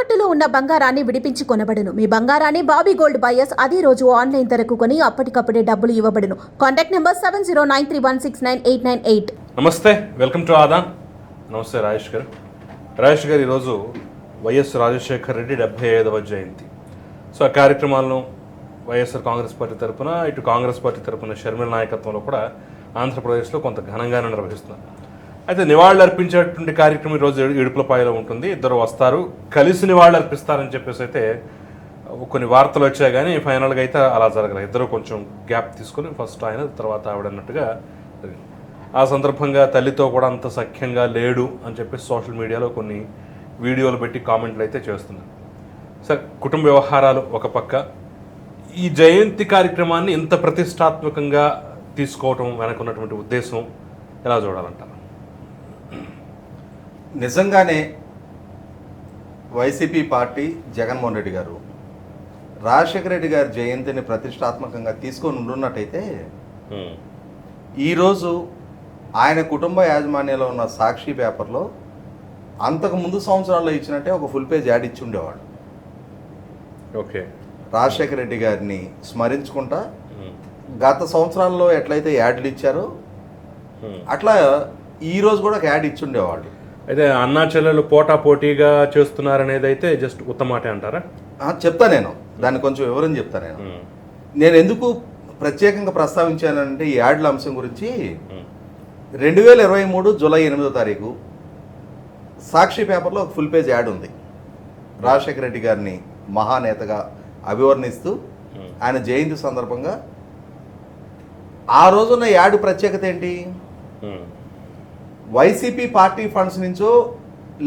తాకట్టులో ఉన్న బంగారాన్ని విడిపించి కొనబడును. మీ బంగారాన్ని బాబీ గోల్డ్ బయర్స్ అదే రోజు ఆన్లైన్ ధరకు కొని అప్పటికప్పుడే డబ్బులు ఇవ్వబడును. Contact number 7093169898. నమస్తే, వెల్కమ్ టు ఆదాన్. నమస్తే రాజేష్ గారు. రాజేష్ గారు, ఈరోజు వైఎస్ రాజశేఖర్ రెడ్డి 75వ జయంతి. సో ఆ కార్యక్రమాలను వైఎస్ఆర్ కాంగ్రెస్ పార్టీ తరఫున, ఇటు కాంగ్రెస్ పార్టీ తరఫున షర్మిల నాయకత్వంలో కూడా ఆంధ్రప్రదేశ్లో కొంత ఘనంగానే నిర్వహిస్తున్నారు. అయితే నివాళులు అర్పించేటువంటి కార్యక్రమం ఈరోజు ఇడుపులపాయలో ఉంటుంది. ఇద్దరు వస్తారు, కలిసి నివాళులు అర్పిస్తారని చెప్పేసి అయితే కొన్ని వార్తలు వచ్చాయి. కానీ ఫైనల్గా అయితే అలా జరగలేదు. ఇద్దరు కొంచెం గ్యాప్ తీసుకుని ఫస్ట్ ఆయన తర్వాత ఆవిడ అన్నట్టుగా జరిగింది. ఆ సందర్భంగా తల్లితో కూడా అంత సఖ్యంగా లేడు అని చెప్పేసి సోషల్ మీడియాలో కొన్ని వీడియోలు పెట్టి కామెంట్లు అయితే చేస్తున్నారు. సరే, కుటుంబ వ్యవహారాలు ఒక పక్క, ఈ జయంతి కార్యక్రమాన్ని ఇంత ప్రతిష్టాత్మకంగా తీసుకోవటం వెనకున్నటువంటి ఉద్దేశం ఎలా చూడాలంటారు? నిజంగానే వైసీపీ పార్టీ, జగన్మోహన్ రెడ్డి గారు రాజశేఖర రెడ్డి గారి జయంతిని ప్రతిష్టాత్మకంగా తీసుకొని ఉండున్నట్టయితే ఈరోజు ఆయన కుటుంబ యాజమాన్యంలో ఉన్న సాక్షి పేపర్లో అంతకు ముందు సంవత్సరాల్లో ఇచ్చినట్టే ఒక ఫుల్ పేజ్ యాడ్ ఇచ్చి ఉండేవాడు. ఓకే, రాజశేఖర రెడ్డి గారిని స్మరించుకుంటా గత సంవత్సరాల్లో ఎట్లయితే యాడ్లు ఇచ్చారో అట్లా ఈరోజు కూడా ఒక యాడ్ ఇచ్చి ఉండేవాళ్ళు. అయితే అన్నా చెల్లెలు పోటా పోటీగా చేస్తున్నారనేది అయితే జస్ట్ ఉత్తమాటే అంటారా? చెప్తా, నేను దాన్ని కొంచెం వివరం చెప్తా. నేను ఎందుకు ప్రత్యేకంగా ప్రస్తావించానంటే ఈ యాడ్ల అంశం గురించి 2023 జూలై 8వ తారీఖు సాక్షి పేపర్లో ఒక ఫుల్ పేజ్ యాడ్ ఉంది. రాజశేఖర రెడ్డి గారిని మహానేతగా అభివర్ణిస్తూ ఆయన జయంతి సందర్భంగా ఆ రోజున్న యాడ్ ప్రత్యేకత ఏంటి? వైసీపీ పార్టీ ఫండ్స్ నుంచో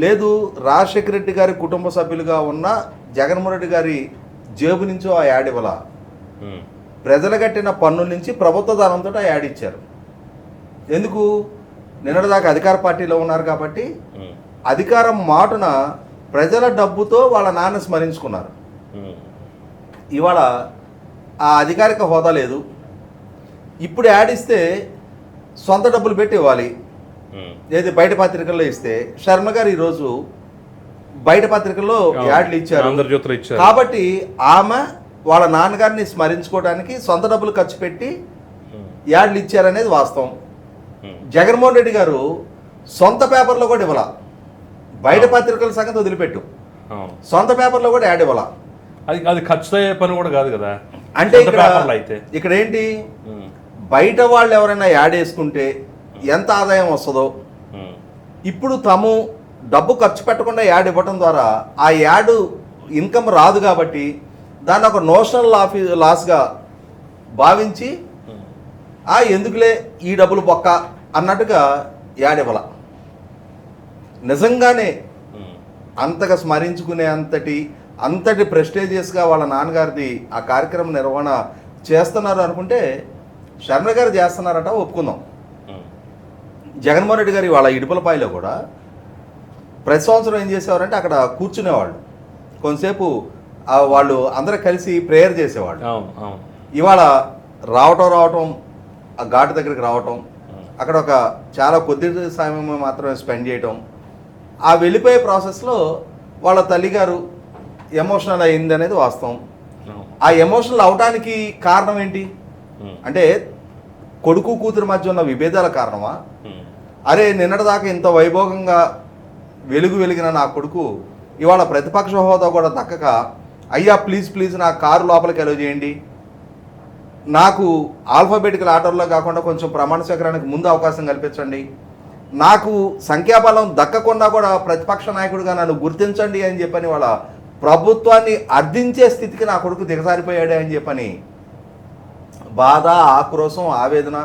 లేదు రాజశేఖర రెడ్డి గారి కుటుంబ సభ్యులుగా ఉన్న జగన్మోహన్ రెడ్డి గారి జేబు నుంచో ఆ యాడ్ ఇవ్వాల. ప్రజలు కట్టిన పన్నుల నుంచి ప్రభుత్వ ధనంతో ఆ యాడ్ ఇచ్చారు. ఎందుకు? నిన్నటిదాకా అధికార పార్టీలో ఉన్నారు కాబట్టి అధికారం మాటున ప్రజల డబ్బుతో వాళ్ళ నాన్న స్మరించుకున్నారు. ఇవాళ ఆ అధికారిక హోదా లేదు. ఇప్పుడు యాడ్ ఇస్తే సొంత డబ్బులు పెట్టి ఇవ్వాలి. ఏది బయట పత్రికల్లో ఇస్తే శర్మ గారు ఈరోజు బయట పత్రికల్లో యాడ్లు ఇచ్చారు కాబట్టి ఆమె వాళ్ళ నాన్నగారిని స్మరించుకోవడానికి సొంత డబ్బులు ఖర్చు పెట్టి యాడ్లు ఇచ్చారనేది వాస్తవం. జగన్మోహన్ రెడ్డి గారు సొంత పేపర్లో కూడా ఇవ్వాల. బయట పత్రికల సంగతి వదిలిపెట్టు, సొంత పేపర్లో కూడా యాడ్ ఇవ్వాల. అది ఖర్చు అయ్యే పని కూడా కాదు కదా. అంటే ఇక్కడ ఏంటి, బయట వాళ్ళు ఎవరైనా యాడ్ వేసుకుంటే ఎంత ఆదాయం వస్తుందో, ఇప్పుడు తాము డబ్బు ఖర్చు పెట్టకుండా యాడ్ ఇవ్వటం ద్వారా ఆ యాడ్ ఇన్కమ్ రాదు కాబట్టి దాన్ని ఒక నోషనల్ లాస్గా భావించి ఎందుకులే ఈ డబ్బులు బొక్క అన్నట్టుగా యాడ్ ఇవ్వాల. నిజంగానే అంతగా స్మరించుకునే అంతటి ప్రెస్టేజియస్గా వాళ్ళ నాన్నగారిది ఆ కార్యక్రమం నిర్వహణ చేస్తున్నారు అనుకుంటే శర్మ గారు చేస్తున్నారట ఒప్పుకుందాం. జగన్మోహన్ రెడ్డి గారు వాళ్ళ ఇడుపులపాయలో కూడా ప్రతి సంవత్సరం ఏం చేసేవారంటే అక్కడ కూర్చునేవాళ్ళు, కొంతసేపు వాళ్ళు అందరూ కలిసి ప్రేయర్ చేసేవాళ్ళు. ఇవాళ రావటం ఆ ఘాటు దగ్గరికి రావటం, అక్కడ ఒక చాలా కొద్ది సమయం మాత్రమే స్పెండ్ చేయటం, ఆ వెళ్ళిపోయే ప్రాసెస్లో వాళ్ళ తల్లిగారు ఎమోషనల్ అయింది అనేది వాస్తవం. ఆ ఎమోషనల్ అవటానికి కారణం ఏంటి అంటే కొడుకు కూతురు మధ్య ఉన్న విభేదాల కారణమా? అరే నిన్నటిదాకా ఇంత వైభోగంగా వెలిగిన నా కొడుకు ఇవాళ ప్రతిపక్ష హోదా కూడా దక్కక, అయ్యా ప్లీజ్ నా కారు లోపలికి అలో చేయండి, నాకు ఆల్ఫాబెటికల్ ఆర్డర్లో కాకుండా కొంచెం ప్రమాణ స్వీకారానికి ముందు అవకాశం కల్పించండి, నాకు సంఖ్యాబలం దక్కకుండా కూడా ప్రతిపక్ష నాయకుడిగా నన్ను గుర్తించండి అని చెప్పని వాళ్ళ ప్రభుత్వాన్ని అర్థించే స్థితికి నా కొడుకు దిగజారిపోయాడే అని చెప్పని బాధ, ఆక్రోశం, ఆవేదన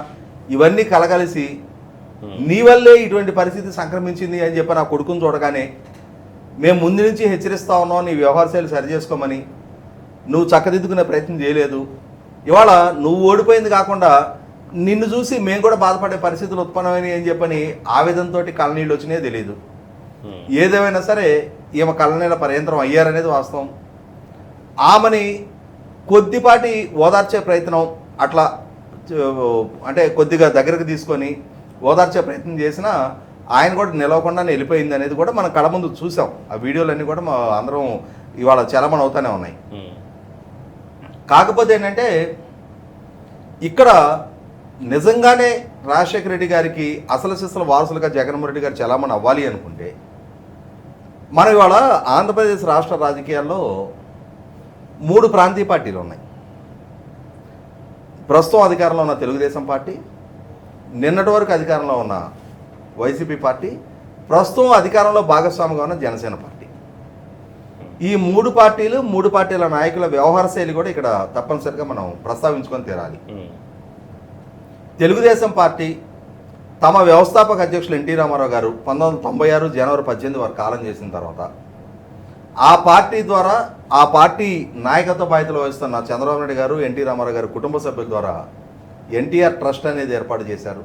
ఇవన్నీ కలగలిసి నీ వల్లే ఇటువంటి పరిస్థితి సంక్రమించింది అని చెప్పి నా కొడుకుని చూడగానే మేము ముందు నుంచి హెచ్చరిస్తా ఉన్నాం, నీ వ్యవహార శైలి సరి చేసుకోమని. నువ్వు చక్కదిద్దుకునే ప్రయత్నం చేయలేదు. ఇవాళ నువ్వు ఓడిపోయింది కాకుండా నిన్ను చూసి మేము కూడా బాధపడే పరిస్థితులు ఉత్పన్నమైనవి అని చెప్పని ఆవేదనతో కళ్ళనీళ్ళు వచ్చినాయో తెలియదు. ఏదేమైనా సరే ఈమె కళ్ళనీళ్ళ పర్యంతరం అయ్యారనేది వాస్తవం. ఆమెని కొద్దిపాటి ఓదార్చే ప్రయత్నం అట్లా అంటే కొద్దిగా దగ్గరకు తీసుకొని ఓదార్చే ప్రయత్నం చేసినా ఆయన కూడా నిలవకుండా వెళ్ళిపోయింది అనేది కూడా మనం కళ్ళ ముందు చూసాం. ఆ వీడియోలన్నీ కూడా అందరం ఇవాళ చలమణ అవుతూనే ఉన్నాయి. కాకపోతే ఏంటంటే ఇక్కడ నిజంగానే రాజశేఖర రెడ్డి గారికి అసలు సిసలు వారసులుగా జగన్మోహన్ రెడ్డి గారు చలామణి అవ్వాలి అనుకుంటే మనం ఇవాళ ఆంధ్రప్రదేశ్ రాష్ట్ర రాజకీయాల్లో 3 ప్రాంతీయ పార్టీలు ఉన్నాయి. ప్రస్తుతం అధికారంలో ఉన్న తెలుగుదేశం పార్టీ, నిన్నటి వరకు అధికారంలో ఉన్న వైసీపీ పార్టీ, ప్రస్తుతం అధికారంలో భాగస్వామిగా ఉన్న జనసేన పార్టీ. ఈ 3 పార్టీలు, 3 పార్టీల నాయకుల వ్యవహార శైలి కూడా ఇక్కడ తప్పనిసరిగా మనం ప్రస్తావించుకొని తీరాలి. తెలుగుదేశం పార్టీ తమ వ్యవస్థాపక అధ్యక్షులు ఎన్టీ రామారావు గారు 1996 జనవరి 18 వారు కాలం చేసిన తర్వాత ఆ పార్టీ ద్వారా ఆ పార్టీ నాయకత్వ బాధ్యతలు వహిస్తున్న చంద్రబాబు నాయుడు గారు, ఎన్టీ రామారావు గారు కుటుంబ సభ్యుల ద్వారా ఎన్టీఆర్ ట్రస్ట్ అనేది ఏర్పాటు చేశారు.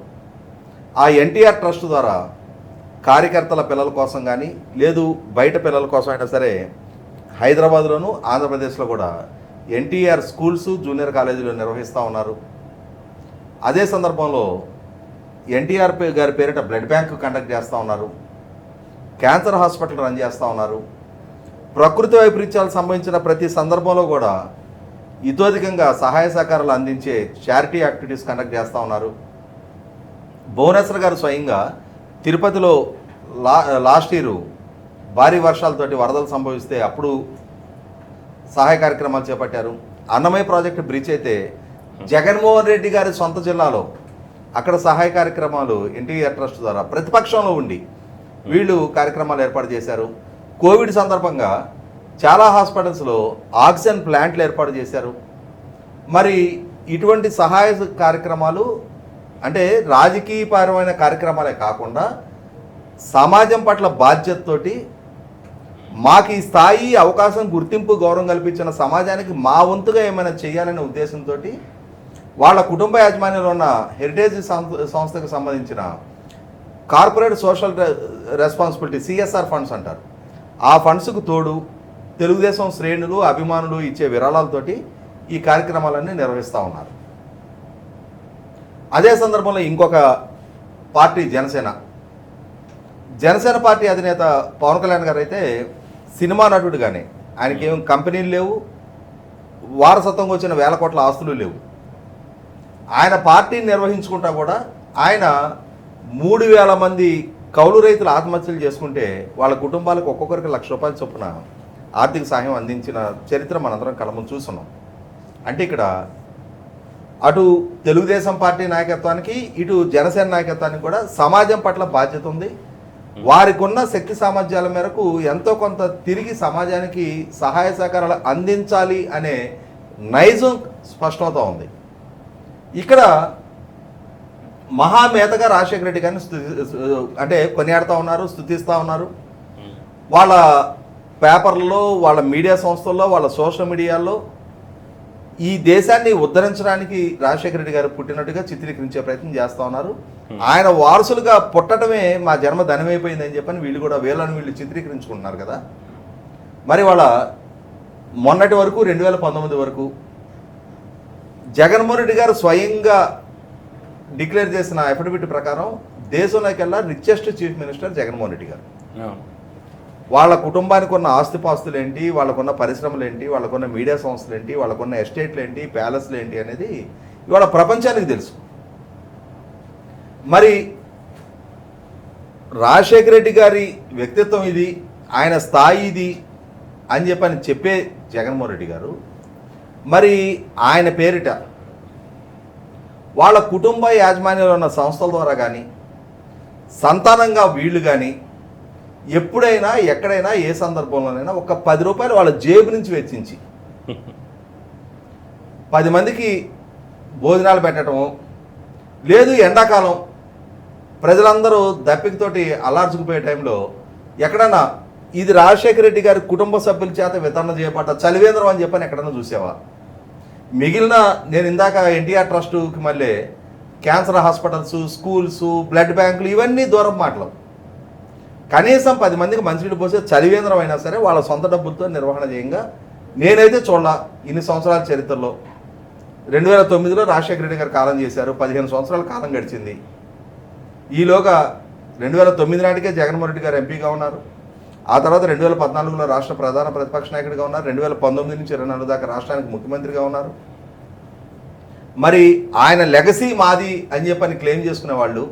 ఆ ఎన్టీఆర్ ట్రస్ట్ ద్వారా కార్యకర్తల పిల్లల కోసం కానీ లేదు బయట పిల్లల కోసం అయినా సరే హైదరాబాద్లోను ఆంధ్రప్రదేశ్లో కూడా ఎన్టీఆర్ స్కూల్స్, జూనియర్ కాలేజీలు నిర్వహిస్తూ ఉన్నారు. అదే సందర్భంలో ఎన్టీఆర్ గారి పేరిట బ్లడ్ బ్యాంక్ కండక్ట్ చేస్తూ ఉన్నారు. క్యాన్సర్ హాస్పిటల్ రన్ చేస్తూ ఉన్నారు. ప్రకృతి వైపరీత్యాలకు సంబంధించిన ప్రతి సందర్భంలో కూడా ఇతోధికంగా సహాయ సహకారాలు అందించే చారిటీ యాక్టివిటీస్ కండక్ట్ చేస్తూ ఉన్నారు. భువనేశ్వర్ గారు స్వయంగా తిరుపతిలో లాస్ట్ ఇయర్ భారీ వర్షాలతోటి వరదలు సంభవిస్తే అప్పుడు సహాయ కార్యక్రమాలు చేపట్టారు. అన్నమయ్య ప్రాజెక్టు బ్రిడ్జ్ అయితే జగన్మోహన్ రెడ్డి గారి సొంత జిల్లాలో అక్కడ సహాయ కార్యక్రమాలు ఎన్టీఆర్ ట్రస్ట్ ద్వారా ప్రతిపక్షంలో ఉండి వీళ్ళు కార్యక్రమాలు ఏర్పాటు చేశారు. కోవిడ్ సందర్భంగా చాలా హాస్పిటల్స్లో ఆక్సిజన్ ప్లాంట్లు ఏర్పాటు చేశారు. మరి ఇటువంటి సహాయ కార్యక్రమాలు అంటే రాజకీయపరమైన కార్యక్రమాలే కాకుండా సమాజం పట్ల బాధ్యతతోటి మాకు ఈ స్థాయి, అవకాశం, గుర్తింపు, గౌరవం కల్పించిన సమాజానికి మా వంతుగా ఏమైనా చేయాలనే ఉద్దేశంతో వాళ్ళ కుటుంబ యాజమాన్యంలో ఉన్న హెరిటేజ్ సంస్థకు సంబంధించిన corporate social responsibility CSR funds అంటారు. ఆ ఫండ్స్కు తోడు తెలుగుదేశం శ్రేణులు, అభిమానులు ఇచ్చే విరాళాలతోటి ఈ కార్యక్రమాలన్నీ నిర్వహిస్తూ ఉన్నారు. అదే సందర్భంలో ఇంకొక పార్టీ జనసేన పార్టీ అధినేత పవన్ కళ్యాణ్ గారు అయితే సినిమా నటుడుగానే ఆయనకి ఏం కంపెనీలు లేవు, వారసత్వంగా వచ్చిన వేల కోట్ల ఆస్తులు లేవు. ఆయన పార్టీని నిర్వహించుకుంటా కూడా ఆయన 3,000 మంది కౌలు రైతులు ఆత్మహత్యలు చేసుకుంటే వాళ్ళ కుటుంబాలకు ఒక్కొక్కరికి ₹1,00,000 చొప్పున ఆర్థిక సహాయం అందించిన చరిత్ర మనందరం కళ్ళ ముందు చూస్తున్నాం. అంటే ఇక్కడ అటు తెలుగుదేశం పార్టీ నాయకత్వానికి ఇటు జనసేన నాయకత్వానికి కూడా సమాజం పట్ల బాధ్యత ఉంది. వారికి ఉన్న శక్తి సామర్థ్యాల మేరకు ఎంతో కొంత తిరిగి సమాజానికి సహాయ సహకారాలు అందించాలి అనే నైజం స్పష్టమవుతూ ఉంది. ఇక్కడ మహామేతగా రాజశేఖర రెడ్డి గారిని అంటే కొనియాడుతూ ఉన్నారు, స్తుతిస్తూ ఉన్నారు. వాళ్ళ పేపర్లలో, వాళ్ళ మీడియా సంస్థల్లో, వాళ్ళ సోషల్ మీడియాలో ఈ దేశాన్ని ఉద్ధరించడానికి రాజశేఖర రెడ్డి గారు పుట్టినట్టుగా చిత్రీకరించే ప్రయత్నం చేస్తూ ఉన్నారు. ఆయన వారసులుగా పుట్టడమే మా జన్మ ధనమైపోయిందని చెప్పని వీళ్ళు కూడా వీళ్ళు చిత్రీకరించుకుంటున్నారు కదా. మరి వాళ్ళ మొన్నటి వరకు 2019 వరకు జగన్మోహన్ రెడ్డి గారు స్వయంగా డిక్లేర్ చేసిన అఫిడవిట్ ప్రకారం దేశంలోకెల్లా richest chief minister Jaganmohan Reddy గారు. వాళ్ళ కుటుంబానికి ఉన్న ఆస్తిపాస్తులు ఏంటి, వాళ్ళకున్న పరిశ్రమలు ఏంటి, వాళ్ళకున్న మీడియా సంస్థలు ఏంటి, వాళ్ళకున్న ఎస్టేట్లు ఏంటి, ప్యాలెస్లు ఏంటి అనేది ఇవాళ ప్రపంచానికి తెలుసు. మరి రాజశేఖర రెడ్డి గారి వ్యక్తిత్వం ఇది, ఆయన స్థాయి ఇది అని చెప్పే జగన్మోహన్ రెడ్డి గారు మరి ఆయన పేరిట వాళ్ళ కుటుంబ యాజమాన్యంలో ఉన్న సంస్థల ద్వారా కానీ సంతానంగా వీళ్ళు కానీ ఎప్పుడైనా ఎక్కడైనా ఏ సందర్భంలోనైనా ఒక ₹10 వాళ్ళ జేబు నుంచి వెచ్చించి 10 మందికి భోజనాలు పెట్టడము, లేదు ఎండాకాలం ప్రజలందరూ దప్పికతోటి అల్లార్చుకుపోయే టైంలో ఎక్కడన్నా ఇది రాజశేఖర రెడ్డి గారి కుటుంబ సభ్యుల చేత వితరణ చేయబడ్డ చలివేంద్రం అని చెప్పని ఎక్కడన్నా చూసావా? మిగిలిన నేను ఇందాక ఎన్టీఆర్ ట్రస్టుకి మళ్ళీ క్యాన్సర్ హాస్పిటల్స్, స్కూల్స్, బ్లడ్ బ్యాంకులు ఇవన్నీ దూరం మాటలు. కనీసం 10 మందికి మంచినీళ్ళు పోసే చలివేంద్రం అయినా సరే వాళ్ళ సొంత డబ్బులతో నిర్వహణ చేయంగా నేనైతే చూడాల. ఇన్ని సంవత్సరాల చరిత్రలో 2009లో రాజశేఖర రెడ్డి గారు కాలం చేశారు, 15 సంవత్సరాల కాలం గడిచింది. ఈలోగా 2009 నాటికే జగన్మోహన్ రెడ్డి గారు ఎంపీగా ఉన్నారు. ఆ తర్వాత 2014లో రాష్ట్ర ప్రధాన ప్రతిపక్ష నాయకుడిగా ఉన్నారు. 2019 నుంచి 24 దాకా రాష్ట్రానికి ముఖ్యమంత్రిగా ఉన్నారు. మరి ఆయన లెగసీ మాది అని చెప్పని క్లెయిమ్ చేసుకునే వాళ్ళు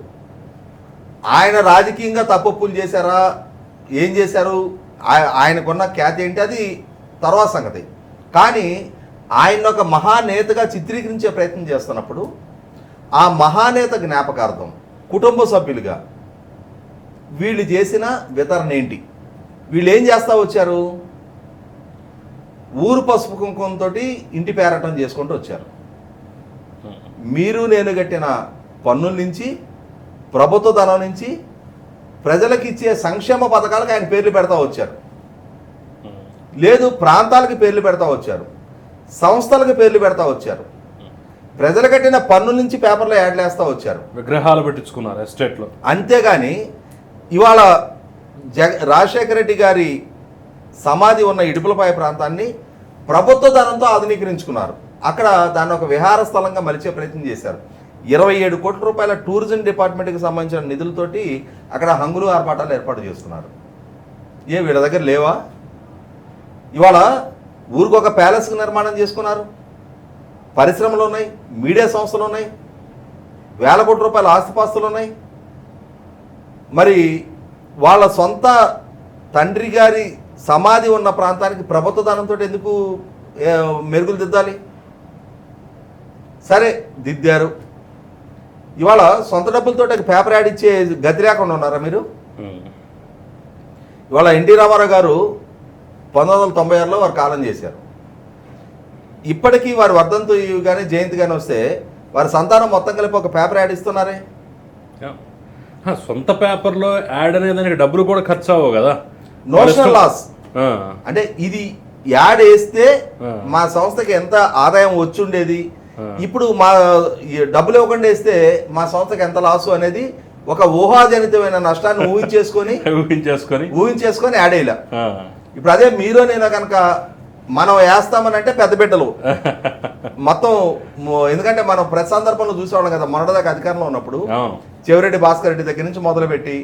ఆయన రాజకీయంగా తప్పులు చేశారా, ఏం చేశారు, ఆయనకున్న ఖ్యాతి ఏంటి, అది తర్వాత సంగతి. కానీ ఆయన ఒక మహానేతగా చిత్రీకరించే ప్రయత్నం చేస్తున్నప్పుడు ఆ మహానేత జ్ఞాపకార్థం కుటుంబ సభ్యులుగా వీళ్ళు చేసిన వితరణ ఏంటి, వీళ్ళు ఏం చేస్తూ వచ్చారు, ఊరు పసుపు కుంకుమతో ఇంటి పేరటం చేసుకుంటూ వచ్చారు. మీరు నేను కట్టిన పన్నుల నుంచి, ప్రభుత్వ ధనం నుంచి ప్రజలకు ఇచ్చే సంక్షేమ పథకాలకు ఆయన పేర్లు పెడతా వచ్చారు. లేదు ప్రాంతాలకు పేర్లు పెడతా వచ్చారు, సంస్థలకు పేర్లు పెడతా వచ్చారు, ప్రజలు కట్టిన పన్నుల నుంచి పేపర్లో యాడ్లు వేస్తూ వచ్చారు, విగ్రహాలు పెట్టించుకున్నారు ఎస్టేట్లో. అంతేగాని ఇవాళ రాజశేఖర రెడ్డి గారి సమాధి ఉన్న ఇడుపులపాయ ప్రాంతాన్ని ప్రభుత్వ ధనంతో ఆధునీకరించుకున్నారు. అక్కడ దాన్ని ఒక విహార స్థలంగా మలిచే ప్రయత్నం చేశారు. 27 కోట్ల రూపాయల టూరిజం డిపార్ట్మెంట్కి సంబంధించిన నిధులతోటి అక్కడ హంగులు ఆర్పాటాలు ఏర్పాటు చేస్తున్నారు. వీళ్ళ దగ్గర లేవా? ఇవాళ ఊరికి ఒక ప్యాలెస్ నిర్మాణం చేసుకున్నారు, పరిశ్రమలు ఉన్నాయి, మీడియా సంస్థలు ఉన్నాయి, వేల కోట్ల రూపాయల ఆస్తిపాస్తులు ఉన్నాయి. మరి వాళ్ళ సొంత తండ్రి గారి సమాధి ఉన్న ప్రాంతానికి ప్రభుత్వ ధనంతో ఎందుకు మెరుగులు దిద్దాలి? సరే దిద్దారు. ఇవాళ సొంత డబ్బులతో పేపర్ యాడ్ ఇచ్చే గతి లేకుండా ఉన్నారా మీరు? ఇవాళ ఎన్టీ రామారావు గారు 1996లో వారు కాలం చేశారు. ఇప్పటికీ వారి వర్ధంతి కానీ జయంతి కానీ వస్తే వారి సంతానం మొత్తం కలిపి ఒక పేపర్ యాడ్ ఇస్తున్నారే. సొంత పేపర్లో యాడ్ అనే దానికి డబ్బులు కూడా ఖర్చు అవ్వవు కదా. నోషనల్ లాస్ అంటే ఇది యాడ్ వేస్తే మా సంస్థకి ఎంత ఆదాయం వచ్చి ఉండేది, ఇప్పుడు మా డబ్బులు ఇవ్వకుండా వేస్తే మా సంస్థకి ఎంత లాసు అనేది ఒక ఊహాజనితమైన నష్టాన్ని ఊహించేసుకొని యాడ్ వేయలే. ఇప్పుడు అదే మీరు నేను కనుక మనం వేస్తామని అంటే పెద్ద బిడ్డలు మొత్తం, ఎందుకంటే మనం ప్రతి సందర్భంలో చూసేవాళ్ళం కదా. మొన్నటిదాకా అధికారంలో ఉన్నప్పుడు చెవిరెడ్డి భాస్కర్ రెడ్డి దగ్గర నుంచి మొదలుపెట్టి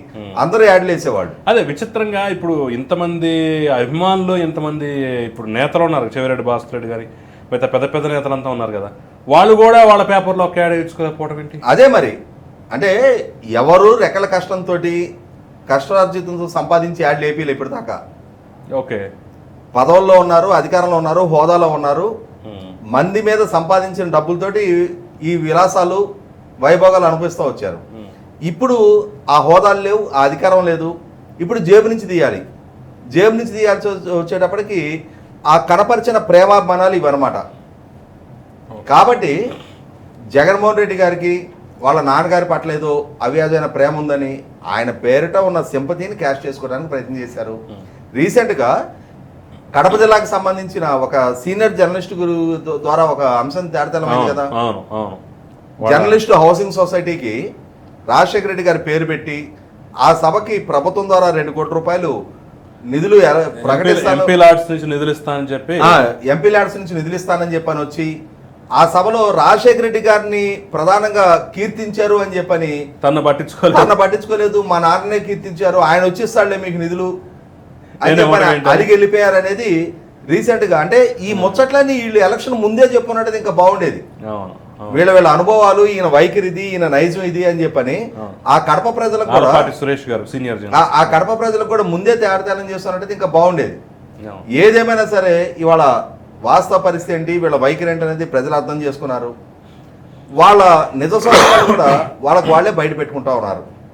అందరూ యాడ్లు వేసేవాళ్ళు. అదే విచిత్రంగా ఇప్పుడు ఇంతమంది అభిమానులు, ఇంతమంది ఇప్పుడు నేతలు ఉన్నారు, చెవిరెడ్డి భాస్కర్ రెడ్డి గారి మిగతా పెద్ద పెద్ద నేతలంతా ఉన్నారు కదా, వాళ్ళు కూడా వాళ్ళ పేపర్లో ఒక యాడ్ వేయించుకోలేకపోవడం ఏంటి? అదే మరి అంటే ఎవరు రెక్కల కష్టంతో కష్టార్జితంతో సంపాదించి యాడ్లు ఏపీలు ఇప్పటిదాకా. ఓకే, పదవుల్లో ఉన్నారు, అధికారంలో ఉన్నారు, హోదాలో ఉన్నారు, మంది మీద సంపాదించిన డబ్బులతోటి ఈ విలాసాలు వైభోగాలు అనుభవిస్తూ వచ్చారు. ఇప్పుడు ఆ హోదాలు లేవు, ఆ అధికారం లేదు, ఇప్పుడు జేబు నుంచి తీయాలి. జేబు నుంచి తీయాల్సి వచ్చేటప్పటికి ఆ కనపరిచిన ప్రేమాభిమానాలు ఇవన్నమాట. కాబట్టి జగన్మోహన్ రెడ్డి గారికి వాళ్ళ నాన్నగారి పట్ల ఏదో అవ్యాజైన ప్రేమ ఉందని ఆయన పేరిట ఉన్న సింపతిని క్యాష్ చేసుకోవడానికి ప్రయత్నం చేశారు. రీసెంట్గా కడప జిల్లాకు సంబంధించిన ఒక సీనియర్ జర్నలిస్ట్ గురు ద్వారా ఒక అంశం తేడతెల్లమైంది కదా. జర్నలిస్టు హౌసింగ్ సొసైటీకి రాజశేఖర రెడ్డి గారి పేరు పెట్టి ఆ సభకి ప్రభుత్వం ద్వారా 2 కోట్ల రూపాయలు నిధులు ప్రకటిస్తాను, ఎంపీ ల్యాడ్స్ నుంచి నిధులు ఇస్తానని చెప్పని వచ్చి ఆ సభలో రాజశేఖర రెడ్డి గారిని ప్రధానంగా కీర్తించారు అని చెప్పని తన పట్టించుకోలేదు. మా నాన్ననే కీర్తించారు, ఆయన వచ్చిస్తాడులే మీకు నిధులు అని చెప్పని అడిగి వెళ్ళిపోయారు అనేది రీసెంట్ గా. అంటే ఈ ముచ్చట్లని వీళ్ళు ఎలక్షన్ ముందే చెప్పుకున్నట్టు ఇంకా బాగుండేది. వీళ్ళ అనుభవాలు, ఈయన వైఖరిది, ఈయన నైజం ఇది అని చెప్పని ఆ కడప ప్రజలకు కూడా సురేష్ గారు సీనియర్ ఆ కడప ప్రజలకు కూడా ముందే తేడతేడం చేస్తున్నట్టు ఇంకా బాగుండేది. ఏదేమైనా సరే ఇవాళ వాస్తవ పరిస్థితి ఏంటి, వీళ్ళ వైఖరి ఏంటి అనేది ప్రజలు అర్థం చేసుకున్నారు. వాళ్ళ నిజ స్వరూపాలు కూడా వాళ్ళకు వాళ్ళే బయట పెట్టుకుంటా ఉన్నారు.